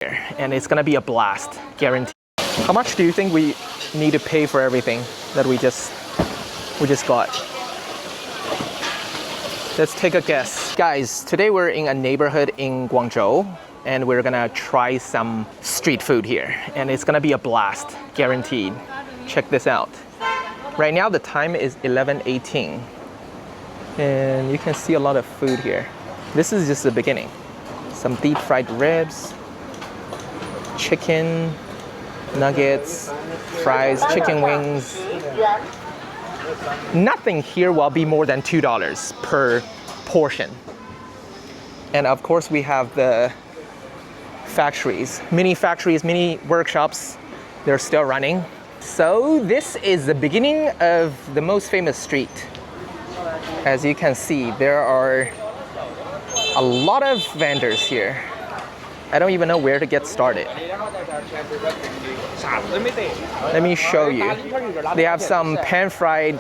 and it's gonna be a blast, guaranteed. How much do you think we need to pay for everything that we just got? Let's take a guess. Guys, today we're in a neighborhood in Guangzhou and we're gonna try some street food here, and it's gonna be a blast, guaranteed. Check this out. Right now the time is 11:18 and you can see a lot of food here. This is just the beginning. Some deep fried ribs, chicken nuggets, fries, chicken wings. Nothing here will be more than $2 per portion. And of course we have the factories, mini workshops. They're still running. So this is the beginning of the most famous street. As you can see, there are a lot of vendors here. I don't even know where to get started. Let me show you. They have some pan-fried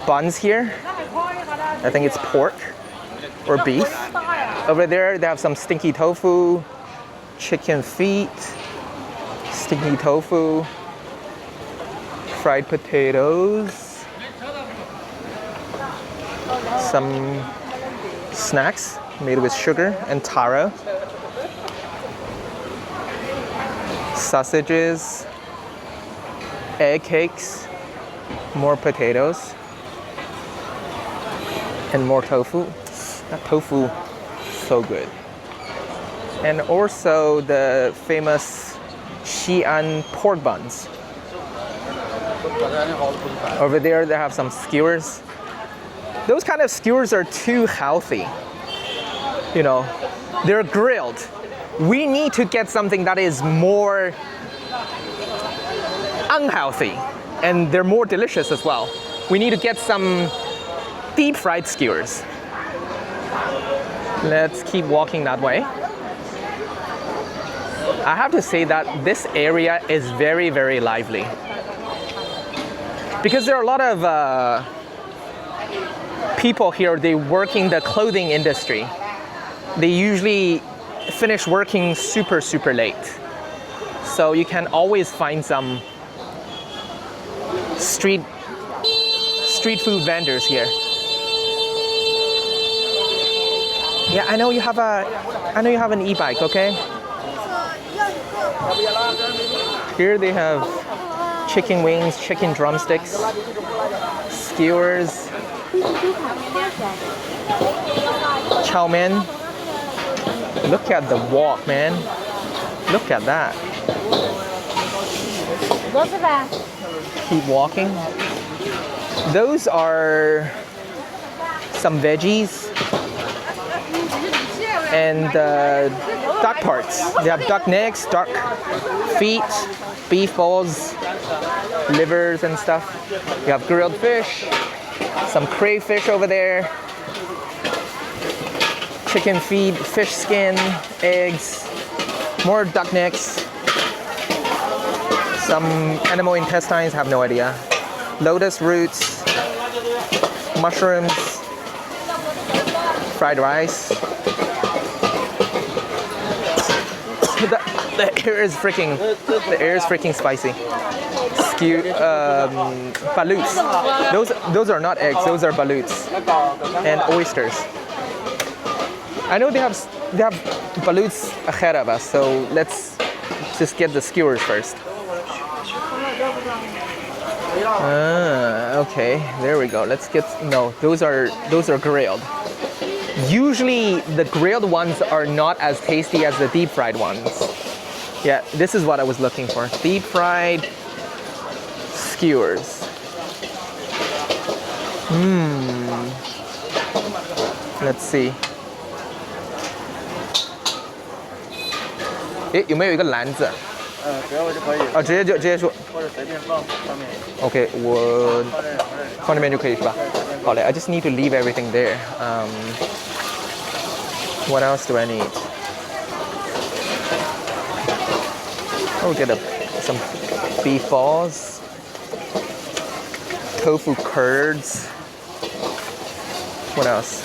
buns here. I think it's pork or beef. Over there, they have some stinky tofu, chicken feet, stinky tofu, fried potatoes, some snacks made with sugar and taro, sausages, egg cakes, more potatoes, and more tofu. That tofu, so good. And also the famous Xi'an pork buns. Over there they have some skewers. Those kind of skewers are too healthy. You know, they're grilled. We need to get something that is more unhealthy, and they're more delicious as well. We need to get some deep fried skewers. Let's keep walking that way. I have to say that this area is very, very lively, because there are a lot of people here. They work in the clothing industry. They usually finish working super late, so you can always find some street food vendors here. Yeah, I know you have an e-bike, okay? Here they have chicken wings, chicken drumsticks, skewers, chow mein. Look at the walk, man. Look at that. Keep walking. Those are some veggies and duck parts. They have duck necks, duck feet, beef balls, livers and stuff. You have grilled fish, some crayfish over there, chicken feet, fish skin, eggs, more duck necks, some animal intestines, have no idea, lotus roots, mushrooms, fried rice. The air is freaking spicy. Ballots. Those are not eggs. Those are ballots and oysters. I know they have ballots ahead of us, so let's just get the skewers first. Okay, there we go. Let's get those are grilled. Usually the grilled ones are not as tasty as the deep fried ones. Yeah, this is what I was looking for. Deep fried skewers. Let's see. 诶，有没有一个篮子？只要就可以。啊，直接说。或者随便放上面。OK， 我放那边就可以是吧？好嘞 ，I just need to leave everything there. What else do I need? I'll get some beef balls, tofu curds. What else?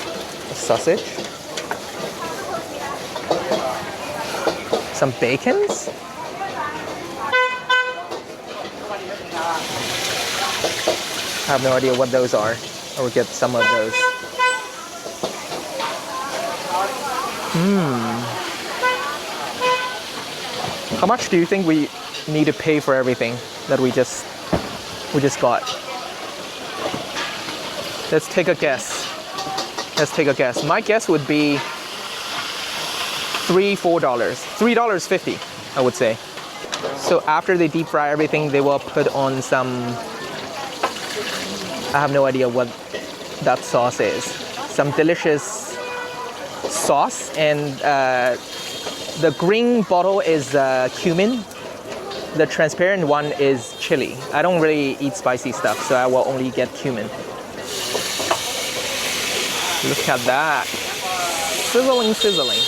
A sausage. Some bacons. I have no idea what those are. I will get some of those. How much do you think we need to pay for everything that we just got? Let's take a guess. My guess would be $3, $4. $3.50, I would say. So after they deep fry everything, they will put on some, I have no idea what that sauce is. Some delicious sauce, and the green bottle is cumin. The transparent one is chili. I don't really eat spicy stuff, so I will only get cumin. Look at that. Sizzling, sizzling.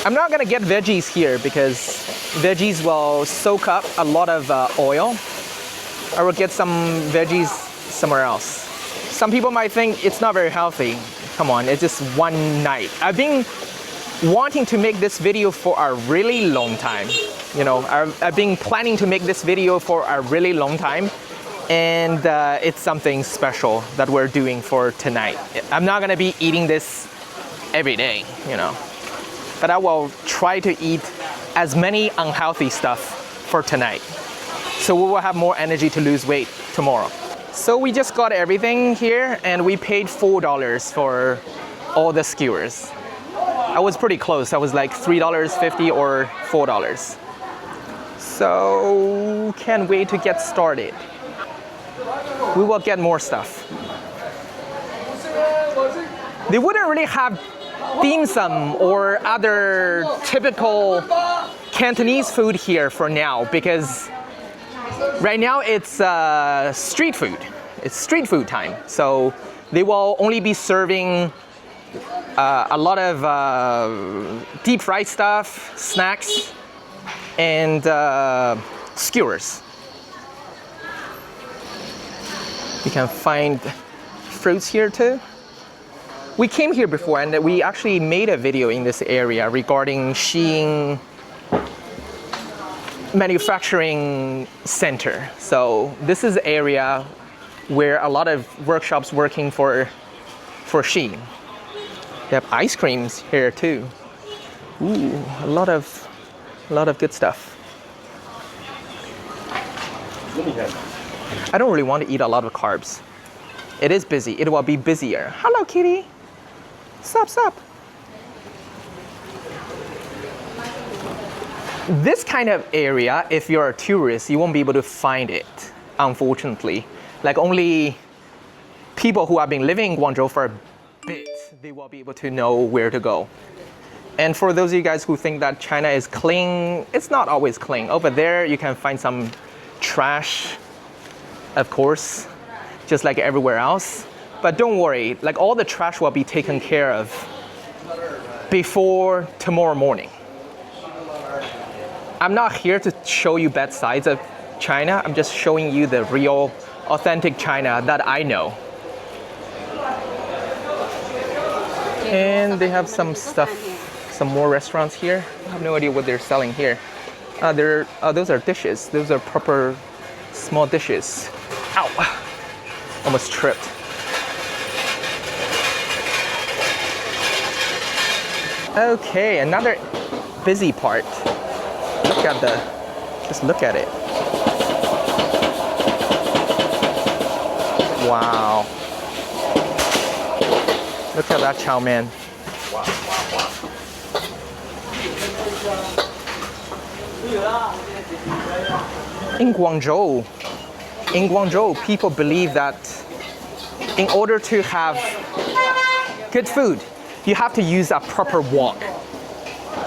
I'm not gonna get veggies here because veggies will soak up a lot of oil. I will get some veggies somewhere else. Some people might think it's not very healthy. Come on, it's just one night. I've been wanting to make this video for a really long time. You know, I've been planning to make this video for a really long time, and it's something special that we're doing for tonight. I'm not gonna be eating this every day, you know, but I will try to eat as many unhealthy stuff for tonight, so we will have more energy to lose weight tomorrow. So we just got everything here, and we paid $4 for all the skewers. I was pretty close. I was like $3.50 or $4. So can't wait to get started. We will get more stuff. They wouldn't really have dim sum or other typical Cantonese food here for now, because right now it's street food. It's street food time. So they will only be serving a lot of deep fried stuff, snacks, and skewers. You can find fruits here too. We came here before, and we actually made a video in this area regarding Shein manufacturing center. So this is the area where a lot of workshops working for Shein. They have ice creams here too. Ooh, a lot of good stuff. I don't really want to eat a lot of carbs. It is busy. It will be busier. Hello, kitty. Sup. This kind of area, if you're a tourist, you won't be able to find it, unfortunately. Like only people who have been living in Guangzhou for a bit, they will be able to know where to go. And for those of you guys who think that China is clean, it's not always clean. Over there, you can find some trash, of course, just like everywhere else. But don't worry, like all the trash will be taken care of before tomorrow morning. I'm not here to show you bad sides of China. I'm just showing you the real, authentic China that I know. And they have some stuff, some more restaurants here. I have no idea what they're selling here. Those are dishes. Those are proper small dishes. Ow! Almost tripped. Okay, another busy part. Just look at it. Wow. Look at that chow mein. In Guangzhou, people believe that in order to have good food, you have to use a proper wok.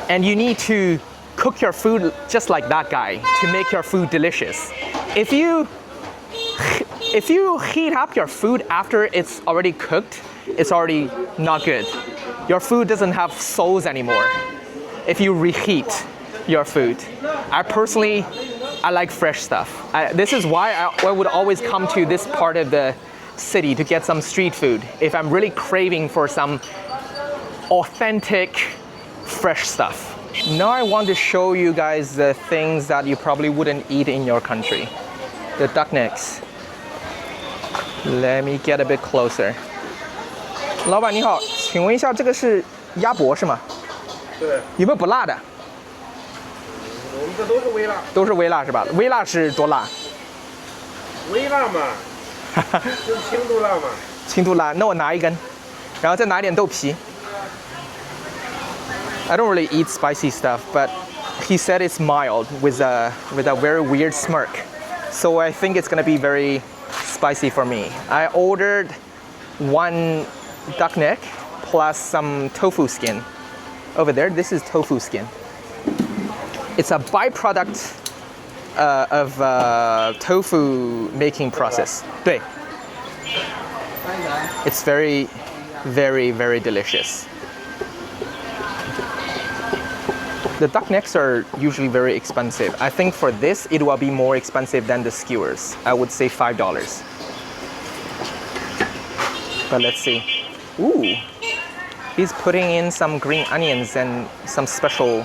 And you need to cook your food just like that guy to make your food delicious. If you heat up your food after it's already cooked, it's already not good. Your food doesn't have souls anymore if you reheat your food. I personally I like fresh stuff. This is why I would always come to this part of the city to get some street food if I'm really craving for some authentic fresh stuff. Now I want to show you guys the things that you probably wouldn't eat in your country. The duck necks. Let me get a bit closer. 老板你好，请问一下，这个是鸭脖是吗？对，有没有不辣的？我们这都是微辣，都是微辣是吧？微辣是多辣？微辣嘛，就是轻度辣嘛。轻度辣，那我拿一根，然后再拿一点豆皮。I don't really eat spicy stuff, but he said it's mild with a very weird smirk. So I think it's gonna be very spicy for me. I ordered 1 duck neck plus some tofu skin. Over there, this is tofu skin. It's a byproduct of tofu making process. 对. It's very, very, very delicious. The duck necks are usually very expensive. I think for this, it will be more expensive than the skewers. I would say $5. But let's see. Ooh, he's putting in some green onions and some special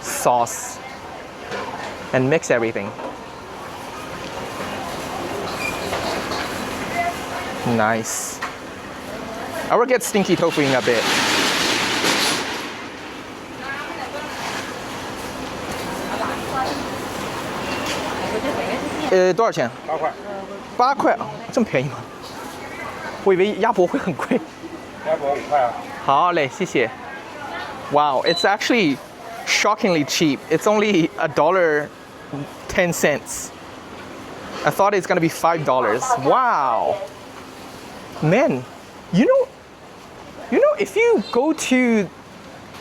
sauce and mix everything. Nice. I will get stinky tofu in a bit. $多少钱8块， ？8块啊，这么便宜吗？我以为鸭脖会很贵。鸭脖5块啊。好嘞，谢谢。Wow, it's actually shockingly cheap. It's only $1.10. I thought it's gonna be $5. Wow. Man, you know, if you go to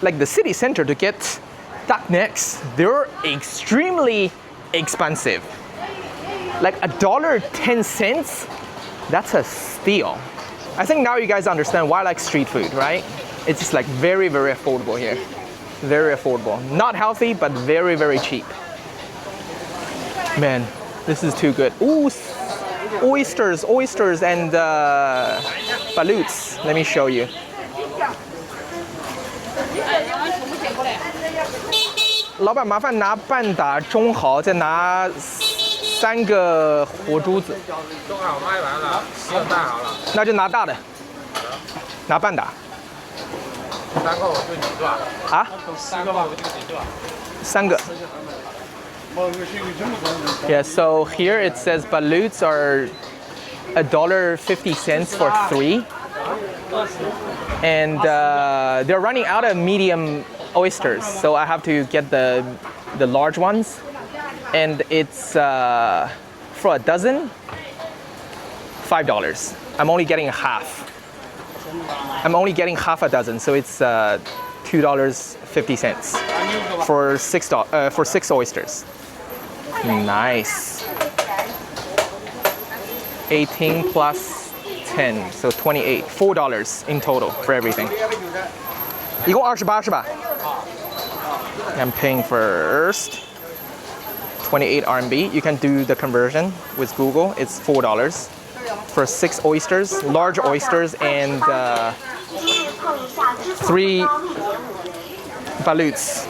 like the city center to get duck necks, they're extremely expensive. Like $1.10, that's a steal. I think now you guys understand why I like street food, right? It's just like very, very affordable here. Very affordable. Not healthy, but very, very cheap. Man, this is too good. Ooh, oysters and ballots. Let me show you. 老板，麻烦拿半打中蚝，再拿3个活珠子。中好卖完了，4个蛋好了。那就拿大的，拿半打。3个我就你是吧？啊3个吧，我就你是吧？3个。Yeah, so here it says ballots are $1.50 for 3. And they're running out of medium oysters, so I have to get the large ones. And it's for a dozen, $5. I'm only getting half. I'm only getting half a dozen, so it's $2.50 for 6 oysters. Nice. 18 plus 10, so 28. $4 in total for everything. 一共28是吧？ I'm paying first. 28 RMB. You can do the conversion with Google. It's $4 for 6 oysters, large oysters, and 3 ballots.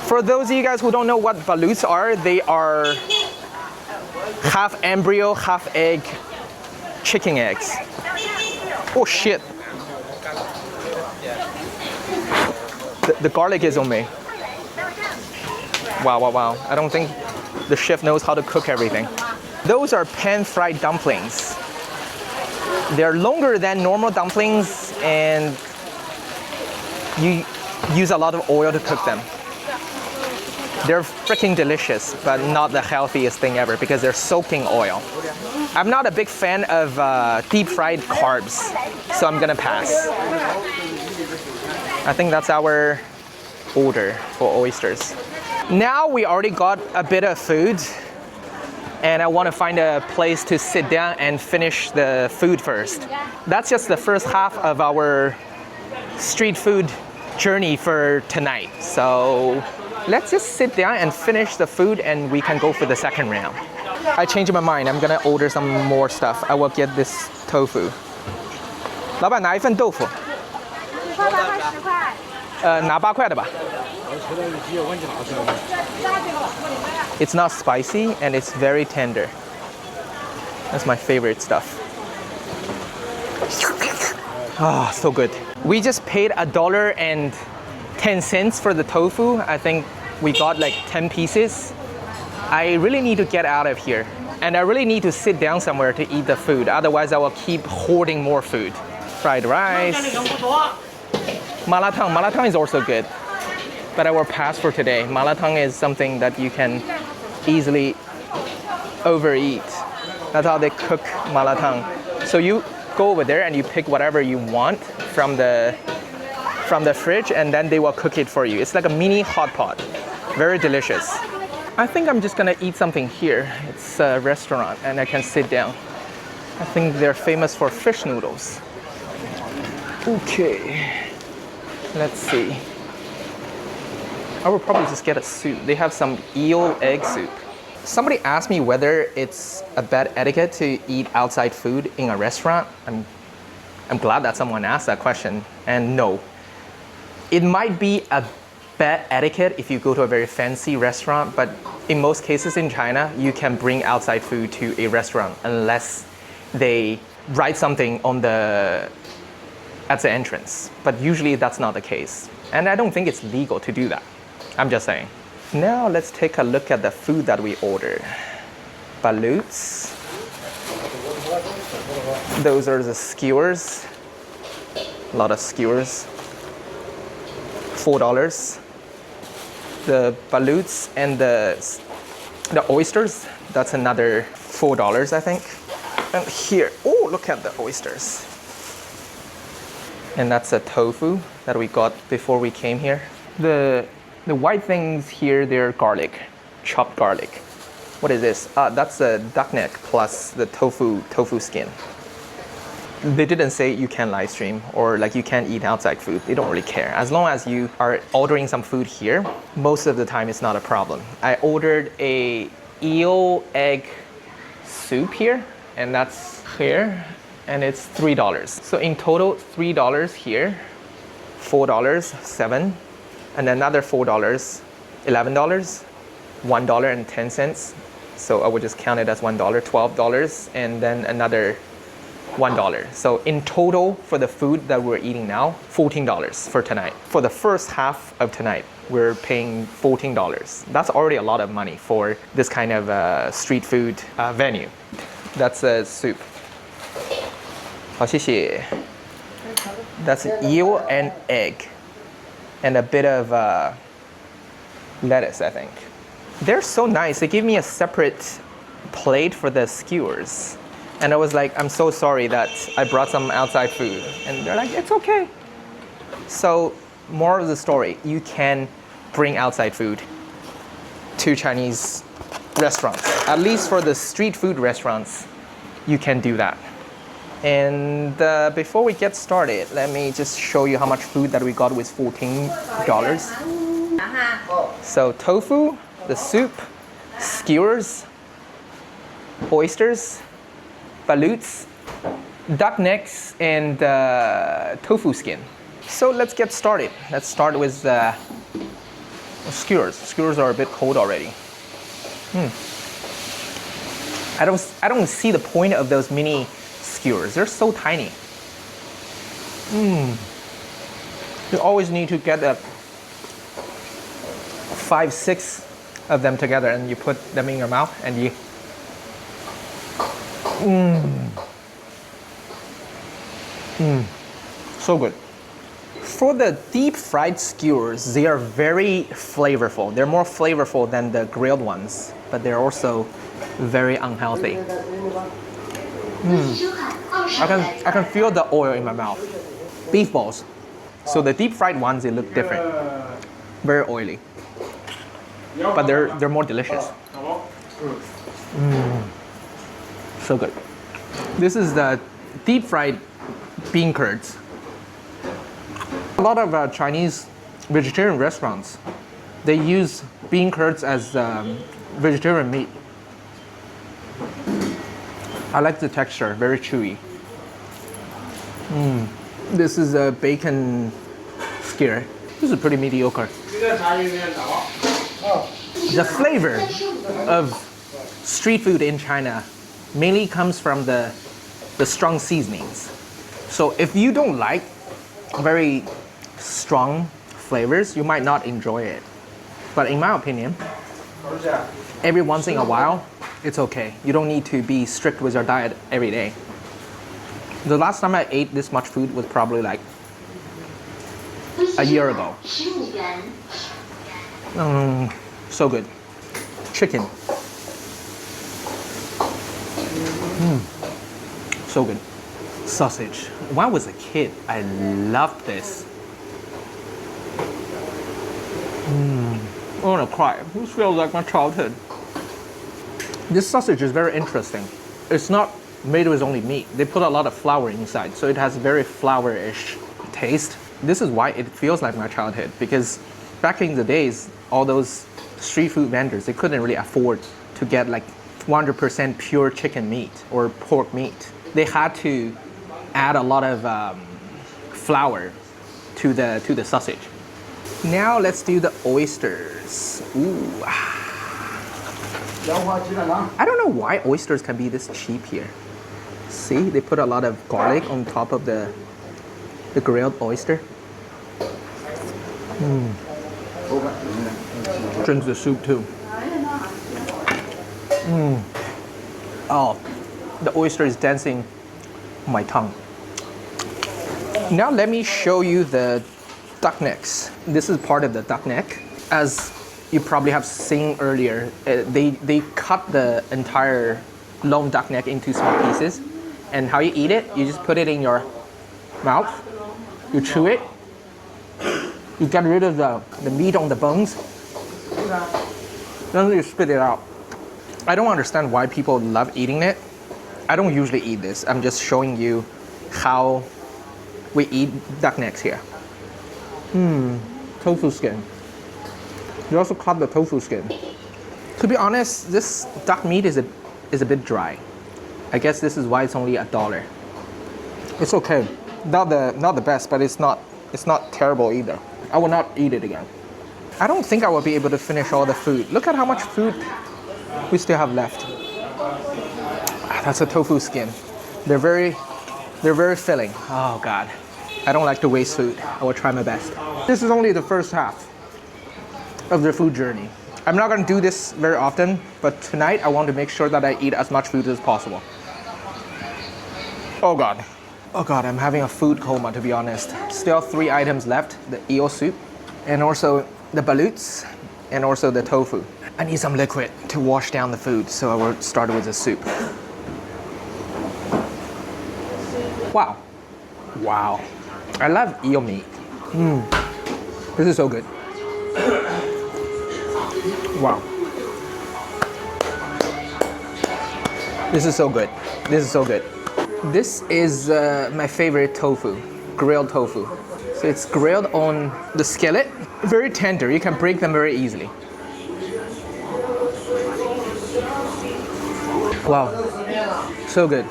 For those of you guys who don't know what ballots are, they are half embryo, half egg chicken eggs. Oh shit. The garlic is on me. Wow, wow, wow. I don't think the chef knows how to cook everything. Those are pan-fried dumplings. They're longer than normal dumplings and you use a lot of oil to cook them. They're freaking delicious, but not the healthiest thing ever because they're soaked in oil. I'm not a big fan of deep fried carbs, so I'm gonna pass. I think that's our order for oysters. Now we already got a bit of food and I want to find a place to sit down and finish the food first. That's just the first half of our street food journey for tonight. So Let's just sit down and finish the food and we can go for the second round. I changed my mind. I'm gonna order some more stuff. I will get this tofu. 老板拿一份豆腐。10块8块10块。拿8块的吧。It's not spicy and it's very tender. That's my favorite stuff. Ah, so good. We just paid $1.10 for the tofu. I think we got like 10 pieces. I really need to get out of here. And I really need to sit down somewhere to eat the food. Otherwise, I will keep hoarding more food. Fried rice. Malatang. Malatang is also good. But I will pass for today. Malatang is something that you can easily overeat. That's how they cook malatang. So you go over there and you pick whatever you want from the fridge, and then they will cook it for you. It's like a mini hot pot. Very delicious. I think I'm just gonna eat something here. It's a restaurant and I can sit down. I think they're famous for fish noodles. Okay, let's see. I will probably just get a soup. They have some eel egg soup. Somebody asked me whether it's a bad etiquette to eat outside food in a restaurant. I'm glad that someone asked that question, and no. It might be a bad etiquette if you go to a very fancy restaurant, but in most cases in China, you can bring outside food to a restaurant unless they write something on at the entrance. But usually that's not the case. And I don't think it's legal to do that. I'm just saying. Now let's take a look at the food that we ordered. Balutes. Those are the skewers. A lot of skewers. $4. The balutes and the oysters, that's another $4, I think. And here, oh, look at the oysters. And that's a tofu that we got before we came here. The white things here, they're garlic, chopped garlic. What is this? That's a duck neck plus the tofu skin. They didn't say you can live stream or like you can't eat outside food. They don't really care. As long as you are ordering some food here, most of the time it's not a problem. I ordered a eel egg soup here, and that's here, and it's $3. So in total, $3 here, $4, $7, and another $4, $11, $1.10. So I would just count it as $1, $12, and then another $1. So in total for the food that we're eating now, $14 for tonight. For the first half of tonight, we're paying $14. That's already a lot of money for this kind of street food venue. That's a soup. 好，谢谢. That's eel and egg, and a bit of lettuce, I think. They're so nice. They give me a separate plate for the skewers. And I was like, I'm so sorry that I brought some outside food. And they're like, it's okay. So, moral of the story, you can bring outside food to Chinese restaurants. At least for the street food restaurants, you can do that. And before we get started, let me just show you how much food that we got with $14. So tofu, the soup, skewers, oysters, balutes, duck necks, and tofu skin. So let's get started. Let's start with skewers. Skewers are a bit cold already. I don't see the point of those mini skewers. They're so tiny. You always need to get 5-6 of them together, and you put them in your mouth, and you. So good. For the deep fried skewers, they are very flavorful. They're more flavorful than the grilled ones, but they're also very unhealthy. I can feel the oil in my mouth. Beef balls. So the deep fried ones, they look different. Very oily. But they're more delicious. So good. This is the deep fried bean curds. A lot of Chinese vegetarian restaurants, They use bean curds as vegetarian meat. I like the texture, very chewy. This is a bacon skewer. This is pretty mediocre. The flavor of street food in China mainly comes from the strong seasonings. So if you don't like very strong flavors, you might not enjoy it. But in my opinion, every once in a while, it's okay. You don't need to be strict with your diet every day. The last time I ate this much food was probably like a year ago. So good. Chicken. So good. Sausage. When I was a kid, I loved this. I want to cry. This feels like my childhood. This sausage is very interesting. It's not made with only meat. They put a lot of flour inside, so it has very flour-ish taste. This is why it feels like my childhood, because back in the days, all those street food vendors, they couldn't really afford to get like 100% pure chicken meat or pork meat. They had to add a lot of flour to the sausage. Now let's do the oysters. Ooh. I don't know why oysters can be this cheap here. See, they put a lot of garlic on top of the grilled oyster. Drink the soup too. Oh, the oyster is dancing on my tongue. Now let me show you the duck necks. This is part of the duck neck. As you probably have seen earlier, they cut the entire long duck neck into small pieces. And how you eat it, you just put it in your mouth, you chew it, you get rid of the meat on the bones, then you spit it out. I don't understand why people love eating it. I don't usually eat this. I'm just showing you how we eat duck necks here. Tofu skin. You also cut the tofu skin. To be honest, this duck meat is a bit dry. I guess this is why it's only $1. It's okay. Not the best, but it's not terrible either. I will not eat it again. I don't think I will be able to finish all the food. Look at how much food we still have left. That's a tofu skin. They're very filling. Oh God. I don't like to waste food. I will try my best. This is only the first half of the food journey. I'm not gonna do this very often, but tonight I want to make sure that I eat as much food as possible. Oh God. Oh God, I'm having a food coma, to be honest. Still 3 items left, the eel soup, and also the balutes, and also the tofu. I need some liquid to wash down the food, so I will start with the soup. Wow. Wow. I love eel meat. This is so good. Wow. This is so good. This is so good. This is my favorite tofu, grilled tofu. So it's grilled on the skillet. Very tender. You can break them very easily. Wow. So good.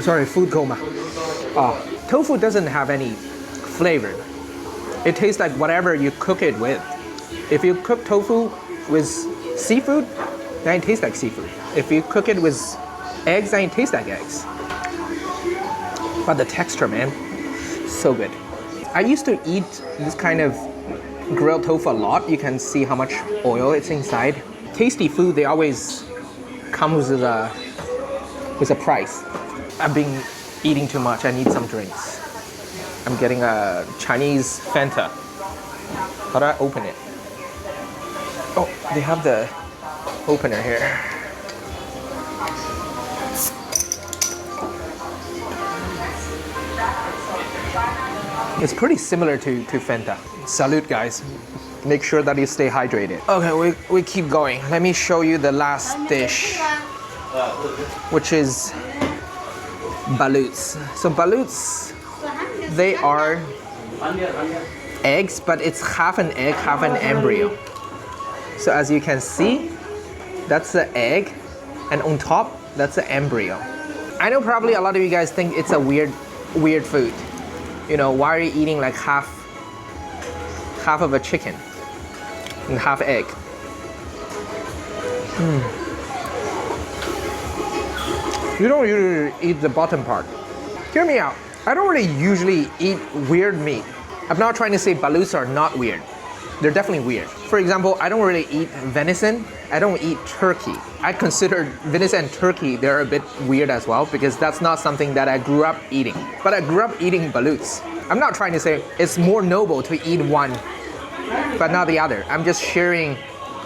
Sorry, food coma. Tofu doesn't have any flavor. It tastes like whatever you cook it with. If you cook tofu with seafood, then it tastes like seafood. If you cook it with eggs, then it tastes like eggs. But the texture, man, so good. I used to eat this kind of grilled tofu a lot. You can see how much oil it's inside. Tasty food, they always come with a price. I've been eating too much. I need some drinks. I'm getting a Chinese Fanta. How do I open it? Oh, they have the opener here. It's pretty similar to Fanta. Salute, guys. Make sure that you stay hydrated. Okay, we keep going. Let me show you the last dish. which is baloots. So baloots, they are eggs, but it's half an egg, half an embryo. So as you can see, that's the egg, and on top, that's the embryo. I know probably a lot of you guys think it's a weird food. You know, why are you eating like half of a chicken and half egg? You don't usually eat the bottom part. Hear me out. I don't really usually eat weird meat. I'm not trying to say baloots are not weird. They're definitely weird. For example, I don't really eat venison. I don't eat turkey. I consider venison and turkey, they're a bit weird as well because that's not something that I grew up eating. But I grew up eating baloots. I'm not trying to say it's more noble to eat one but not the other. I'm just sharing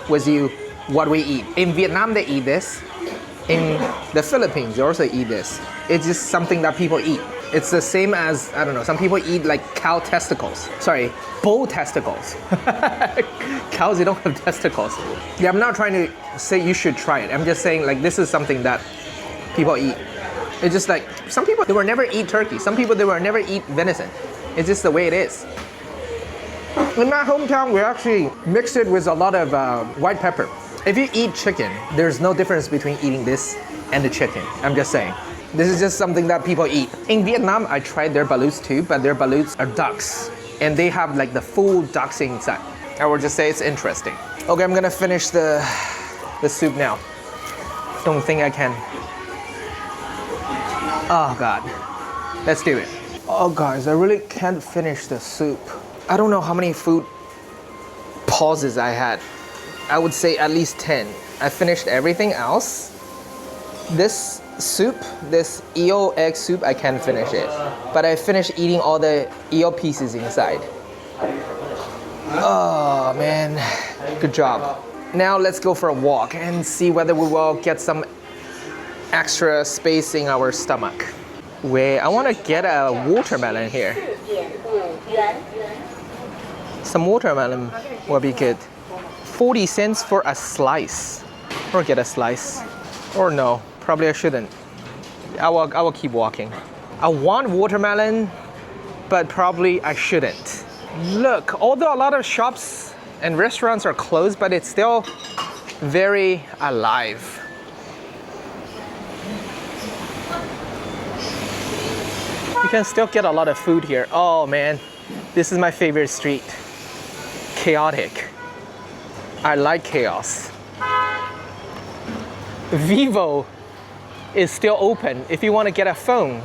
with you what we eat. In Vietnam, they eat this. In the Philippines, they also eat this. It's just something that people eat. It's the same as, I don't know, some people eat like cow testicles. Sorry, bull testicles. Cows, they don't have testicles. Yeah, I'm not trying to say you should try it. I'm just saying like this is something that people eat. It's just like, some people, they will never eat turkey. Some people, they will never eat venison. It's just the way it is. In my hometown, we actually mix it with a lot of white pepper. If you eat chicken, there's no difference between eating this and the chicken. I'm just saying. This is just something that people eat. In Vietnam, I tried their baloots too, but their baloots are ducks. And they have like the full ducks inside. I would just say it's interesting. Okay, I'm gonna finish the soup now. Don't think I can. Oh God, let's do it. Oh guys, I really can't finish the soup. I don't know how many food pauses I had. I would say at least 10. I finished everything else. This soup, this eel egg soup, I can't finish it. But I finished eating all the eel pieces inside. Oh man, good job. Now let's go for a walk and see whether we will get some extra space in our stomach. Wait, I want to get a watermelon here. Some watermelon will be good. 40 cents for a slice. Or get a slice. Or no, probably I shouldn't. I will keep walking. I want watermelon, but probably I shouldn't. Look, although a lot of shops and restaurants are closed, but it's still very alive. You can still get a lot of food here. Oh man, this is my favorite street. Chaotic. I like chaos. Vivo is still open. If you want to get a phone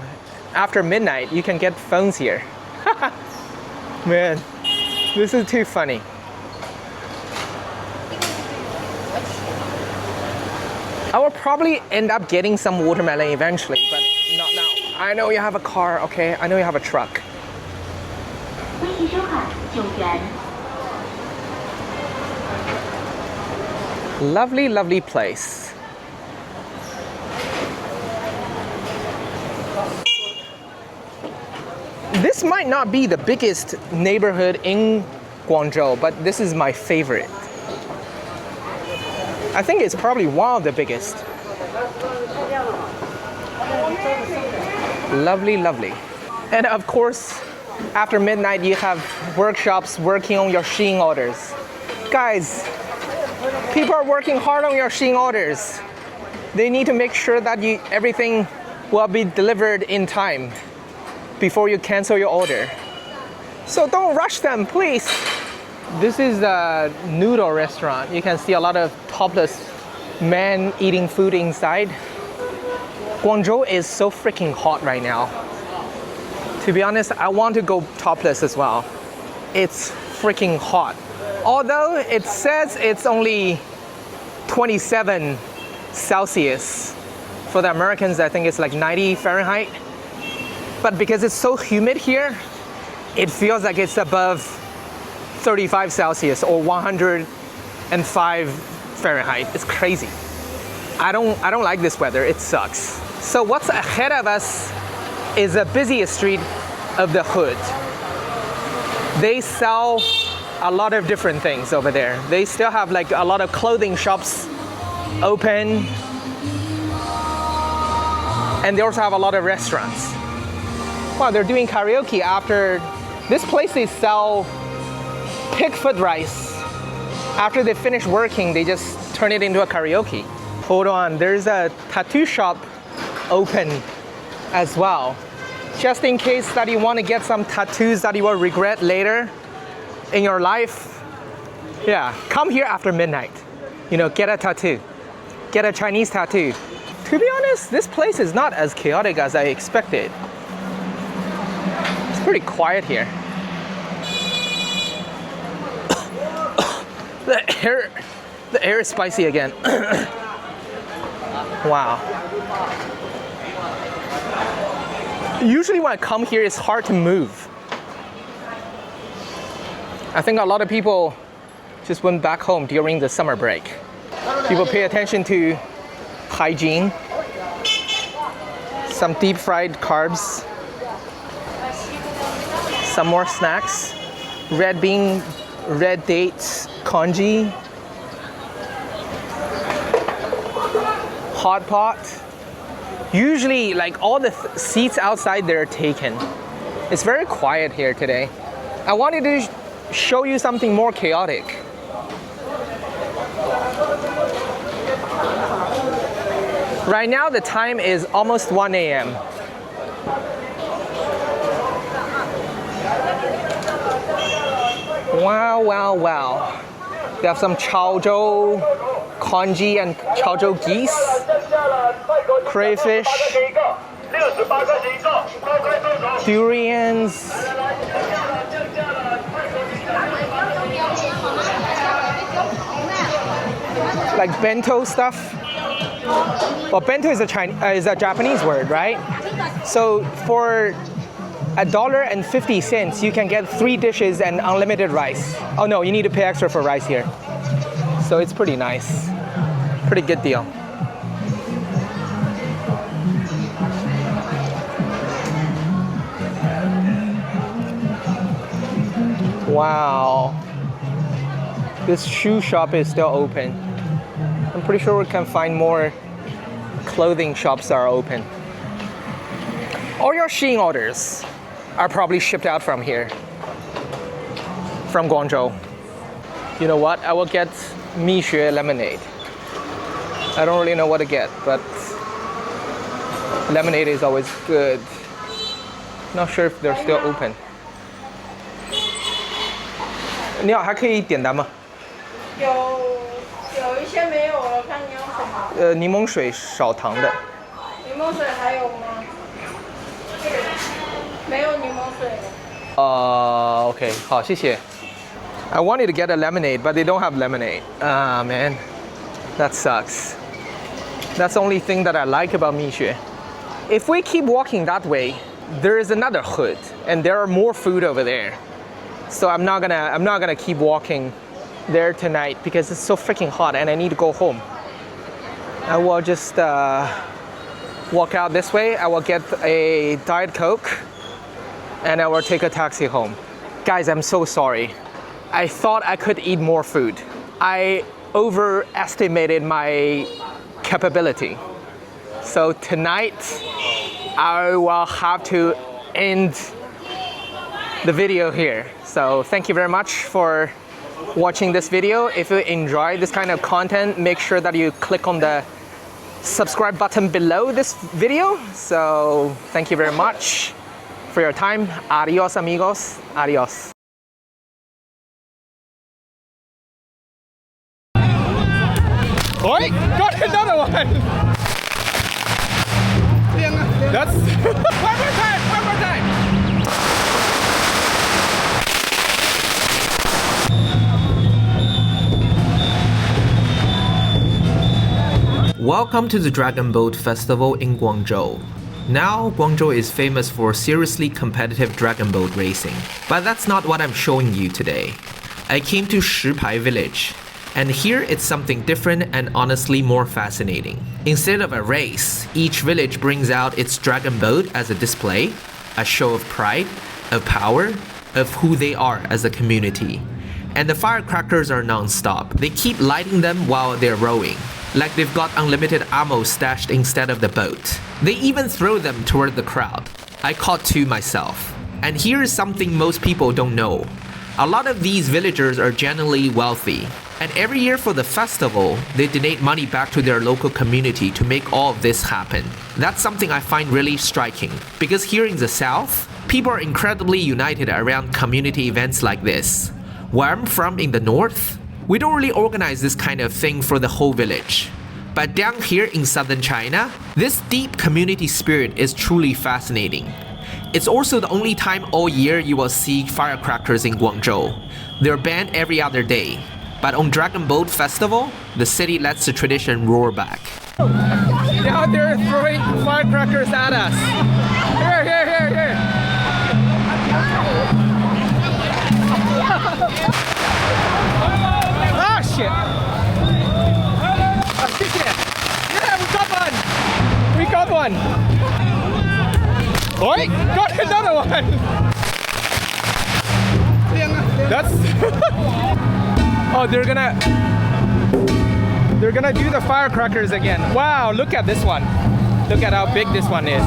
after midnight, you can get phones here. Man, this is too funny. I will probably end up getting some watermelon eventually, but not now. I know you have a car, okay? I know you have a truck. Lovely, lovely place. This might not be the biggest neighborhood in Guangzhou, but this is my favorite. I think it's probably one of the biggest. Lovely, lovely. And of course, after midnight, you have workshops working on your Shein orders. Guys, people are working hard on your Shein orders. They need to make sure that everything will be delivered in time before you cancel your order. So don't rush them, please. This is a noodle restaurant. You can see a lot of topless men eating food inside. Guangzhou is so freaking hot right now. To be honest, I want to go topless as well. It's freaking hot. Although it says it's only 27 Celsius. For the Americans, I think it's like 90 Fahrenheit. But because it's so humid here, it feels like it's above 35 Celsius or 105 Fahrenheit. It's crazy. I don't like this weather. It sucks. So what's ahead of us is the busiest street of the hood. They sell a lot of different things over there. They still have like a lot of clothing shops open. And they also have a lot of restaurants. Wow, they're doing karaoke after this place. They sell pig foot rice. After they finish working, they just turn it into a karaoke. Hold on, there's a tattoo shop open as well. Just in case that you want to get some tattoos that you will regret later in your life. Yeah, come here after midnight. You know, get a tattoo. Get a Chinese tattoo. To be honest, this place is not as chaotic as I expected. It's pretty quiet here. The air is spicy again. Wow. Usually when I come here, it's hard to move. I think a lot of people just went back home during the summer break. People pay attention to hygiene, some deep fried carbs, some more snacks, red bean, red dates, congee, hot pot. Usually, like all the seats outside, they're taken. It's very quiet here today. I wanted to show you something more chaotic. Right now, the time is almost 1 a.m. Wow, wow, wow. They have some chaozhou, congee and chaozhou geese, crayfish, durians, like bento stuff. Well, bento is a Japanese word, right? So for $1.50, you can get 3 dishes and unlimited rice. Oh no, you need to pay extra for rice here. So it's pretty nice. Pretty good deal. Wow. This shoe shop is still open. I'm pretty sure we can find more clothing shops that are open. All your Shein orders are probably shipped out from here, from Guangzhou. You know what? I will get Mixue lemonade. I don't really know what to get, but lemonade is always good. Not sure if they're still open. 你好，还可以点单吗？有一些没有了，看你要什么。柠檬水少糖的。柠檬水还有吗？没有柠檬水了。Okay, 好，谢谢。I wanted to get a lemonade, but they don't have lemonade. Ah, man, that sucks. That's the only thing that I like about Mixue. If we keep walking that way, there is another hood, and there are more food over there. So I'm not gonna keep walking there tonight because it's so freaking hot and I need to go home. I will just walk out this way. I will get a Diet Coke and I will take a taxi home. Guys, I'm so sorry. I thought I could eat more food. I overestimated my capability. So tonight, I will have to end the video here. So thank you very much for watching this video. If you enjoy this kind of content, make sure that you click on the subscribe button below this video. So thank you very much for your time. Adios, amigos. Adios. Oi, got another one. That's one more time. Welcome to the Dragon Boat Festival in Guangzhou. Now, Guangzhou is famous for seriously competitive dragon boat racing, but that's not what I'm showing you today. I came to Shipai Village, and here it's something different and honestly more fascinating. Instead of a race, each village brings out its dragon boat as a display, a show of pride, of power, of who they are as a community. And the firecrackers are non-stop. They keep lighting them while they're rowing. like they've got unlimited ammo stashed instead of the boat. They even throw them toward the crowd. I caught two myself. And here is something most people don't know. A lot of these villagers are genuinely wealthy, and every year for the festival, they donate money back to their local community to make all of this happen. That's something I find really striking, because here in the South, people are incredibly united around community events like this. Where I'm from in the North, we don't really organize this kind of thing for the whole village. But down here in southern China, this deep community spirit is truly fascinating. It's also the only time all year you will see firecrackers in Guangzhou. They're banned every other day. But on Dragon Boat Festival, the city lets the tradition roar back. Now they're throwing firecrackers at us. Here, here, here, here. Ah, shit. Yeah, we got one. We got one. Oi, got another one. That's... Oh, they're gonna do the firecrackers again. Wow, look at this one. Look at how big this one is.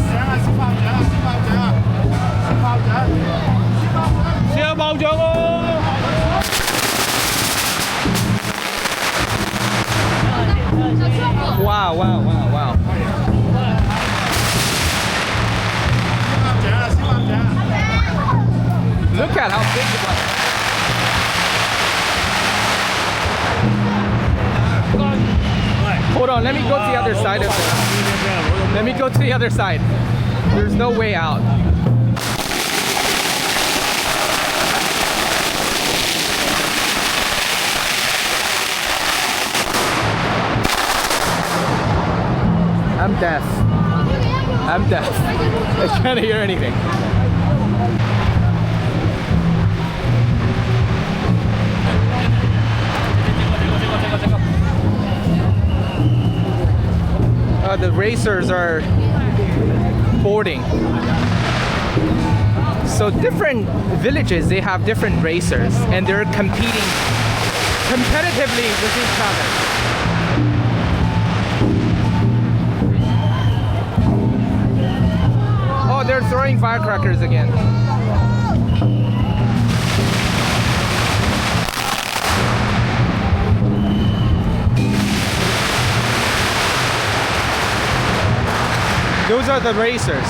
Wow, wow, wow, wow. Look at how big it was. Hold on, let me go to the other side of it. Let me go to the other side. There's no way out. I'm deaf. I'm deaf. I can't hear anything. The racers are boarding. So different villages, they have different racers and they're competing competitively with each other. Oh, they're throwing firecrackers again. Those are the racers.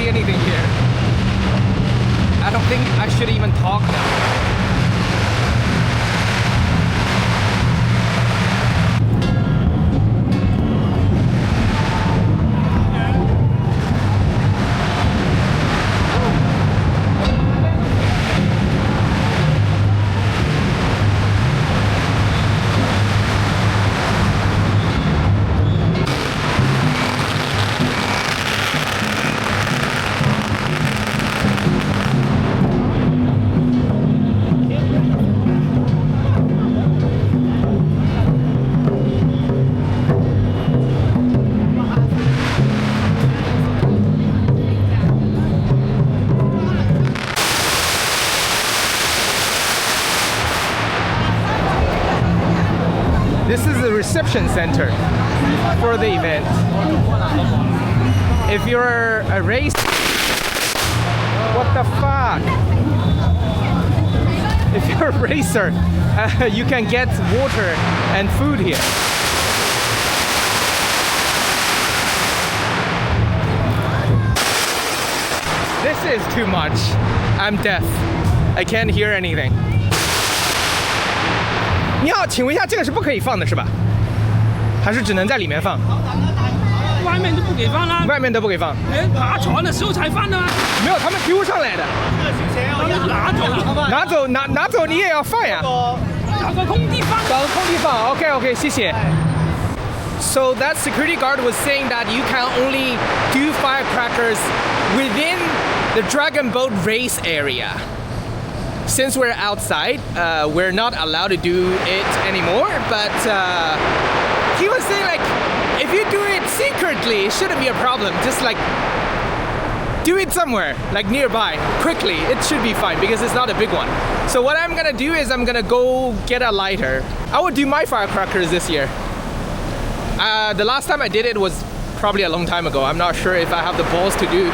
Anything here. I don't think I should even talk now. This is the reception center for the event. If you're a race, what the fuck? If you're a racer, you can get water and food here. This is too much. I'm deaf. I can't hear anything. 你好，请问一下，这个是不可以放的是吧？还是只能在里面放？外面都不给放啦。外面都不给放。哎，爬船的时候才放的吗？没有，他们丢上来的。他们拿走了，拿走你也要放呀。找个空地放。找个空地放。OK， 谢谢。So that security guard was saying that you can only do firecrackers within the Dragon Boat race area. Since we're outside, we're not allowed to do it anymore, but he was saying like, if you do it secretly, it shouldn't be a problem. Just like, do it somewhere, like nearby, quickly. It should be fine because it's not a big one. So what I'm gonna do is I'm gonna go get a lighter. I will do my firecrackers this year. The last time I did it was probably a long time ago. I'm not sure if I have the balls to do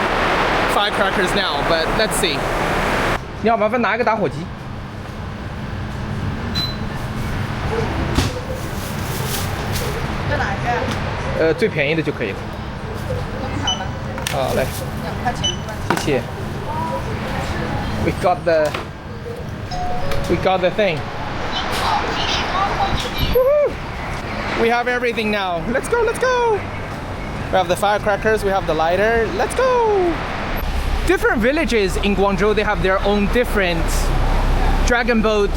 firecrackers now, but let's see. 你好，麻烦拿一个打火机。要哪一个？最便宜的就可以了。好，来。2块钱。谢谢。We got the thing. Woohoo! We have everything now. Let's go. We have the firecrackers, we have the lighter. Let's go! Different villages in Guangzhou, they have their own different Dragon Boat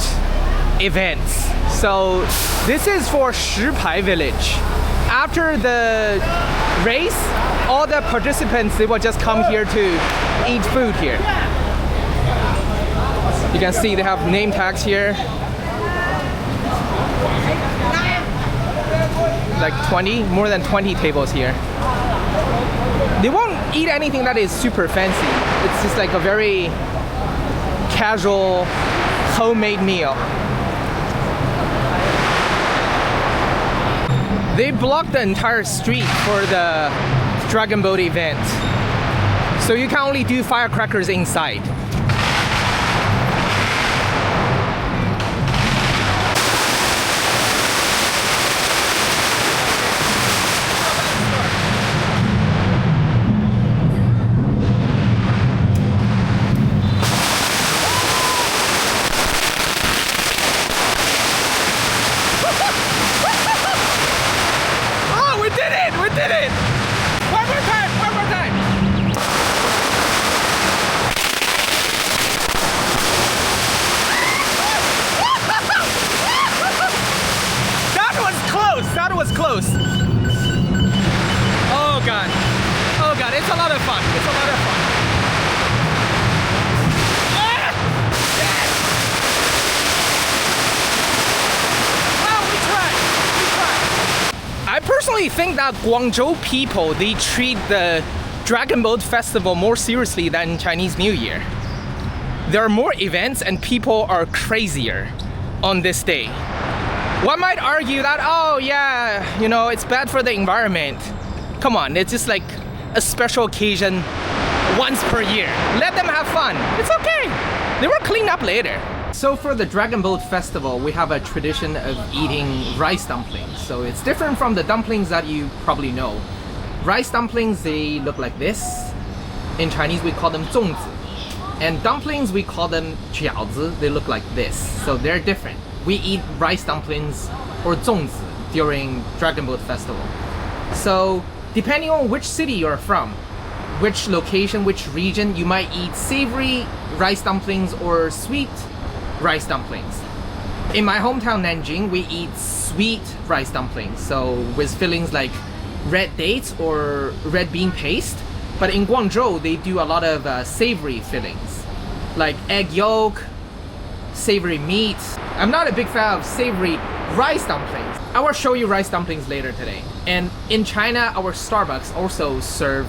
events. So this is for Shipai village. After the race, all the participants, they will just come here to eat food here. You can see they have name tags here. Like 20, more than 20 tables here. They won't eat anything that is super fancy. It's just like a very casual, homemade meal. They blocked the entire street for the Dragon Boat event. So you can only do firecrackers inside. Close. Oh god, it's a lot of fun. Well, we tried. I personally think that Guangzhou people, they treat the Dragon Boat Festival more seriously than Chinese New Year. There are more events and people are crazier on this day. One might argue that, oh yeah, you know, it's bad for the environment. Come on, it's just like a special occasion once per year. Let them have fun. It's okay. They will clean up later. So for the Dragon Boat Festival, we have a tradition of eating rice dumplings. So it's different from the dumplings that you probably know. Rice dumplings, they look like this. In Chinese, we call them 粽子. And dumplings, we call them 饺子. They look like this. So they're different. We eat rice dumplings or 粽子 during Dragon Boat Festival. So depending on which city you're from, which location, which region, you might eat savory rice dumplings or sweet rice dumplings. In my hometown Nanjing, we eat sweet rice dumplings, so with fillings like red dates or red bean paste. But in Guangzhou, they do a lot of savory fillings, like egg yolk, savory meat. I'm not a big fan of savory rice dumplings. I will show you rice dumplings later today. And in China, our Starbucks also serve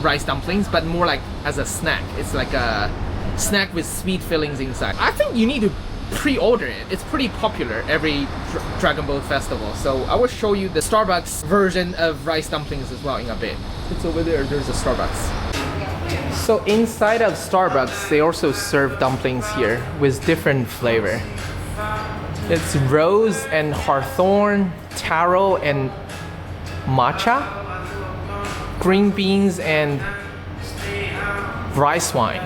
rice dumplings, but more like as a snack. It's like a snack with sweet fillings inside. I think you need to pre-order it. It's pretty popular every Dragon Boat Festival. So I will show you the Starbucks version of rice dumplings as well in a bit. It's over there, there's a Starbucks. So inside of Starbucks, they also serve dumplings here with different flavor. It's rose and hawthorn, taro and matcha, green beans and rice wine,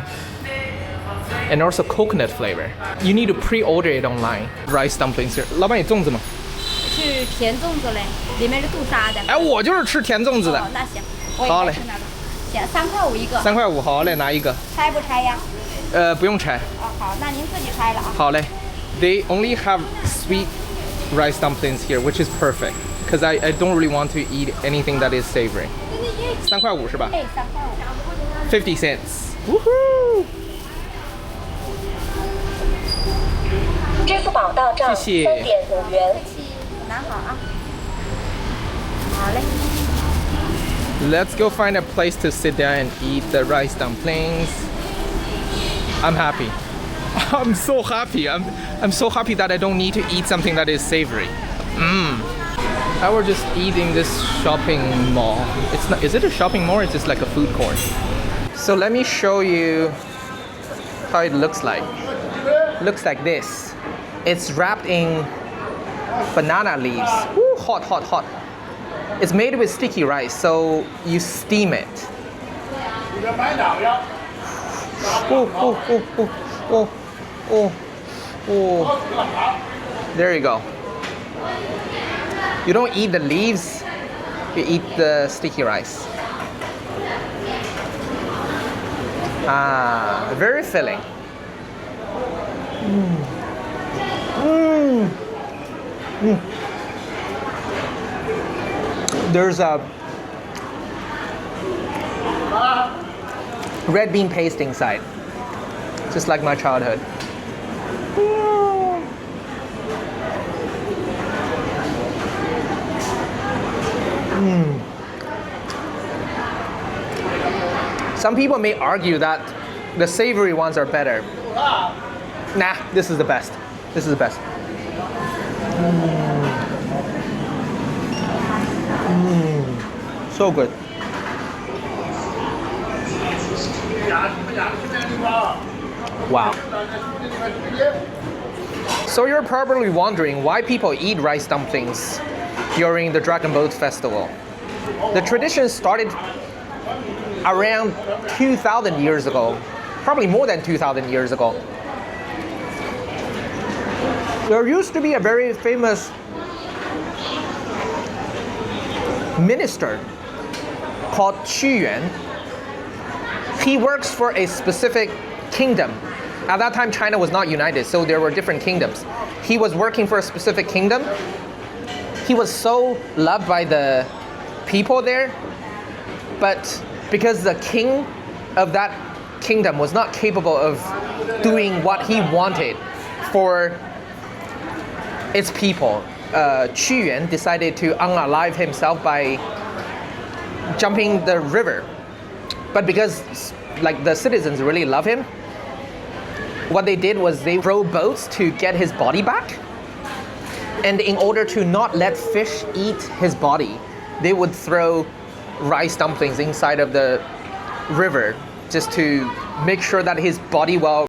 and also coconut flavor. You need to pre-order it online. Rice dumplings here. 老板有粽子吗？是甜粽子嘞，里面是杜沙的。哎，我就是吃甜粽子的哦，。那行，我好嘞也吃那个。行，3块5一个。 3块5，好嘞，拿一个。拆不拆呀？不用拆。哦，好，那您自己拆了啊。好嘞。They only have sweet rice dumplings here, which is perfect, because I don't really want to eat anything that is savory. 3块5是吧？哎，3块5。 50 cents. Woohoo! 支付宝到账谢谢3.5元。拿好啊。好嘞。 Let's go find a place to sit down and eat the rice dumplings. I'm happy. I'm so happy. I'm so happy that I don't need to eat something that is savory. I was just eating this shopping mall. It's not. Is it a shopping mall or is it just like a food court? So let me show you how it looks like. Looks like this. It's wrapped in banana leaves. Woo, hot, hot, hot. It's made with sticky rice, so you steam it. Oh, oh, oh, oh, oh, oh, oh. There you go. You don't eat the leaves, you eat the sticky rice. Ah, very filling. There's a red bean paste inside, just like my childhood. Some people may argue that the savory ones are better. Nah, this is the best. This is the best. So good. Wow. So you're probably wondering why people eat rice dumplings during the Dragon Boat Festival. The tradition started around 2,000 years ago, probably more than 2,000 years ago. There used to be a very famous minister called Qu Yuan. He works for a specific kingdom. At that time, China was not united, so there were different kingdoms. He was working for a specific kingdom. He was so loved by the people there, but because the king of that kingdom was not capable of doing what he wanted for its people, Qu Yuan decided to unalive himself by jumping the river. But because like the citizens really love him, what they did was they rowed boats to get his body back. And in order to not let fish eat his body, they would throw rice dumplings inside of the river just to make sure that his body will